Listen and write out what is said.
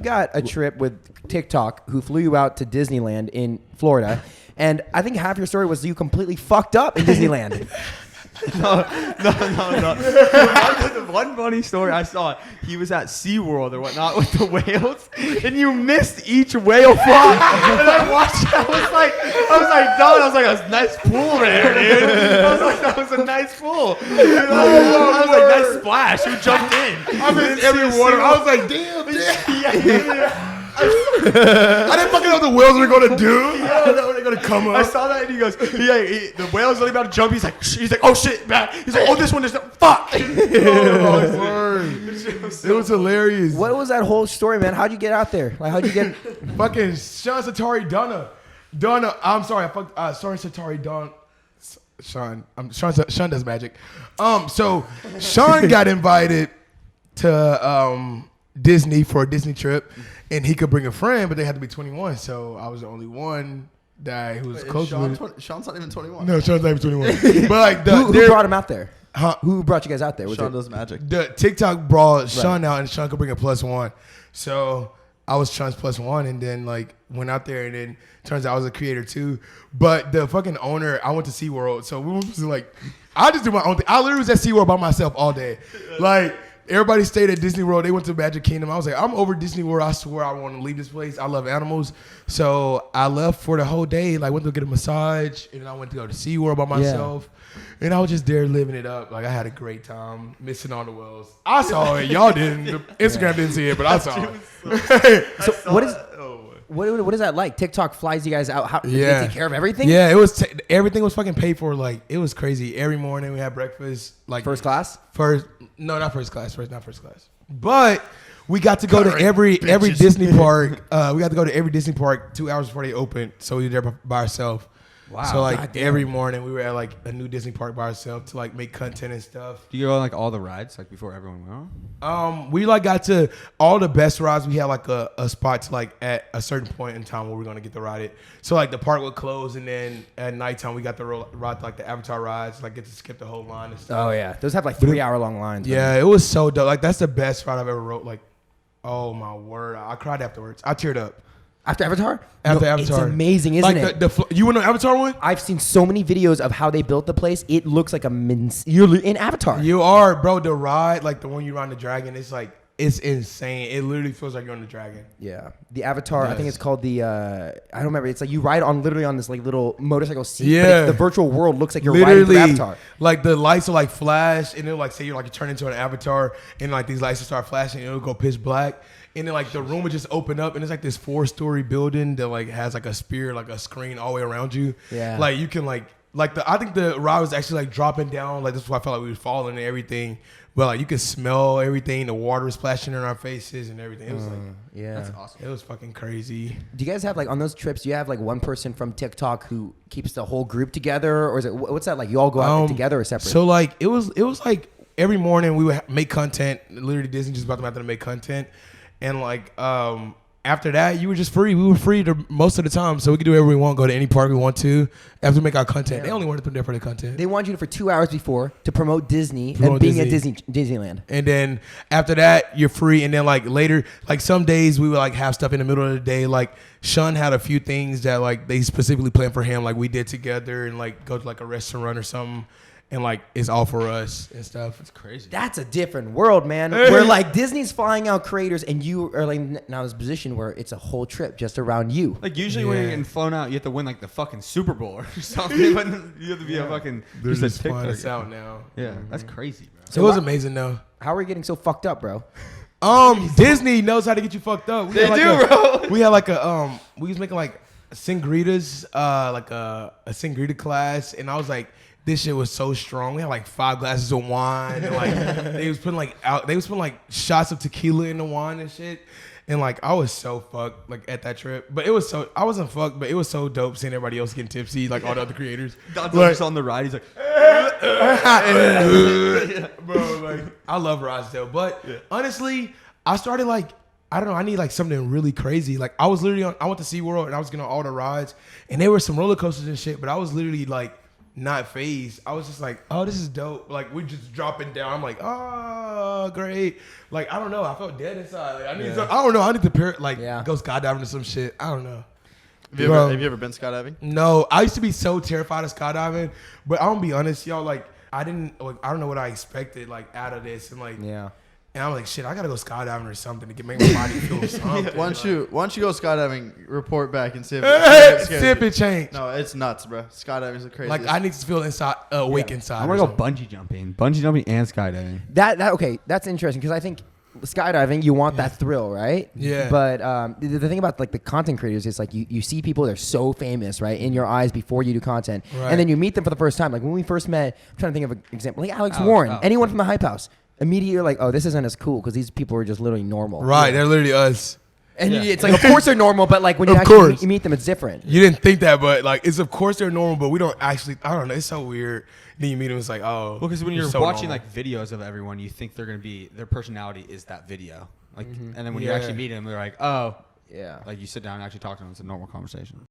got a trip with TikTok who flew you out to Disneyland in Florida, and I think half your story was you completely fucked up in Disneyland. No. One funny story I saw, he was at SeaWorld or whatnot with the whales, and you missed each whale frog. And I watched it. I was like, dog, I was like, that's a nice pool there, dude. I was like, that was a nice pool. I was like, nice splash. Who jumped in? I missed every water. I was like, damn. I didn't fucking know what the whales were gonna do. I don't know when they're gonna come up. I saw that and he goes, the whale's only about to jump. He's like, oh shit, man. He's like, oh, this one, there's no, fuck. It was hilarious. What was that whole story, man? How'd you get out there? Like, how'd you get? Fucking Sean Satari Donna. I'm sorry, I fucked. Sorry, Satari Don. Sean does magic. So Sean got invited to Disney for a Disney trip. And he could bring a friend, but they had to be 21. So I was the only one guy who was close to it. Sean's not even 21. No, Sean's not even 21. But like, who brought him out there? Huh? Who brought you guys out there? Sean does magic. The TikTok brought Sean out, and Sean could bring a +1. So I was Sean's +1, and then like went out there, and then turns out I was a creator too. But the fucking owner, I went to SeaWorld, so we was like, I just do my own thing. I literally was at SeaWorld by myself all day, like. Everybody stayed at Disney World. They went to Magic Kingdom. I was like, I'm over Disney World. I swear I want to leave this place. I love animals. So I left for the whole day. Like, went to get a massage. And then I went to go to SeaWorld by myself. Yeah. And I was just there living it up. Like, I had a great time missing all the whales. I saw it. Y'all didn't. Instagram didn't see it, but I saw it. So what is that like? TikTok flies you guys out. How, They take care of everything? Yeah, it was everything was fucking paid for. Like, it was crazy. Every morning we had breakfast. Like First class? No, not first class. Not first class. But we got to go to every Disney park. We got to go to every Disney park 2 hours before they opened. So we were there by ourselves. Wow. So like every morning we were at like a new Disney park by ourselves to like make content and stuff. Do you go on like all the rides like before everyone went on? We like got to all the best rides. We had like a spot to like at a certain point in time where we're gonna get to ride it. So like the park would close, and then at nighttime we got to ride like the Avatar rides, like get to skip the whole line and stuff. Oh yeah, those have like 3 hour long lines. Yeah, it was so dope. Like that's the best ride I've ever rode. Like, oh my word, I cried afterwards. I teared up. After Avatar? After Avatar. It's amazing, isn't it? You went on Avatar one? I've seen so many videos of how they built the place. It looks like you're in Avatar. You are, bro. The ride, like the one you ride on the dragon, it's like, it's insane. It literally feels like you're on the dragon. Yeah. The Avatar, yes. I think it's called the, I don't remember. It's like you ride literally on this like little motorcycle seat. Yeah. But the virtual world looks like you're riding through Avatar. Like the lights will like flash, and it'll like say you turn into an avatar, and like these lights will start flashing, and it'll go pitch black. And then like the room would just open up, and it's like this 4-story building that like has like a spear, like a screen all the way around you. Yeah. Like you can I think the ride was actually like dropping down. Like this is why I felt like we were falling and everything. But like you could smell everything. The water was splashing in our faces and everything. It was yeah, that's awesome. It was fucking crazy. Do you guys have like on those trips? Do you have like one person from TikTok who keeps the whole group together, or is it what's that like? You all go out together or separate? So like it was like every morning we would make content. Literally Disney just about to make content. And like after that, you were just free. We were free most of the time, so we could do whatever we want. Go to any park we want to. After we make our content, they only wanted to put there for the content. They want you for 2 hours before to promote Disney and being at Disneyland. And then after that, you're free. And then like later, like some days we would like have stuff in the middle of the day. Like Sean had a few things that like they specifically planned for him, like we did together, and like go to like a restaurant or something. And like it's all for us and stuff. It's crazy. That's a different world, man. Where like Disney's flying out creators, and you are like now in this position where it's a whole trip just around you. Like usually when you're getting flown out, you have to win like the fucking Super Bowl or something. But you have to be a fucking just flying us out now. Yeah, that's crazy, bro. So it was amazing though. How are we getting so fucked up, bro? Disney knows how to get you fucked up. Bro. We had like we was making like sangritas, like a sangrita class, and I was like, this shit was so strong. We had like 5 glasses of wine, and like they was putting like shots of tequila in the wine and shit. And like I was so fucked like at that trip, but I wasn't fucked, but it was so dope seeing everybody else getting tipsy, like all the other creators. Donzell just on the ride, he's like, bro, like I love rides though, but honestly, I started like, I don't know, I need like something really crazy. Like I was literally I went to SeaWorld and I was getting on all the rides, and there were some roller coasters and shit, but I was literally like not phased. I was just like, oh, this is dope. Like we're just dropping down. I'm like, oh, great. Like, I don't know. I felt dead inside. Like, I don't know. I need to go skydiving or some shit. I don't know. Have you ever been skydiving? No, I used to be so terrified of skydiving, but I'm gonna be honest, y'all. Like, I don't know what I expected like out of this, and like, and I'm like, shit, I gotta go skydiving or something to make my body feel something. Once you go skydiving, report back and see if it changed. No, it's nuts, bro. Skydiving is the craziest. Like, I need to feel awake inside. I want to go bungee jumping and skydiving. Okay, that's interesting because I think skydiving, you want that thrill, right? Yeah. But the thing about like the content creators is like you see people, they're so famous, right, in your eyes before you do content, and then you meet them for the first time. Like when we first met, I'm trying to think of an example, like Alex Warren, anyone from the Hype House. Immediately you're like, oh, this isn't as cool because these people are just literally normal. Right, they're literally us. And it's like, of course they're normal, but like when you actually meet them, it's different. You didn't think that, but like, it's of course they're normal, but we don't actually. I don't know. It's so weird. Then you meet them, it's like, oh. Well, because when you're so watching normal. like videos of everyone, you think they're gonna be their personality is that video. Like, and then when you actually meet them, they're like, oh, yeah. Like you sit down and actually talk to them, it's a normal conversation.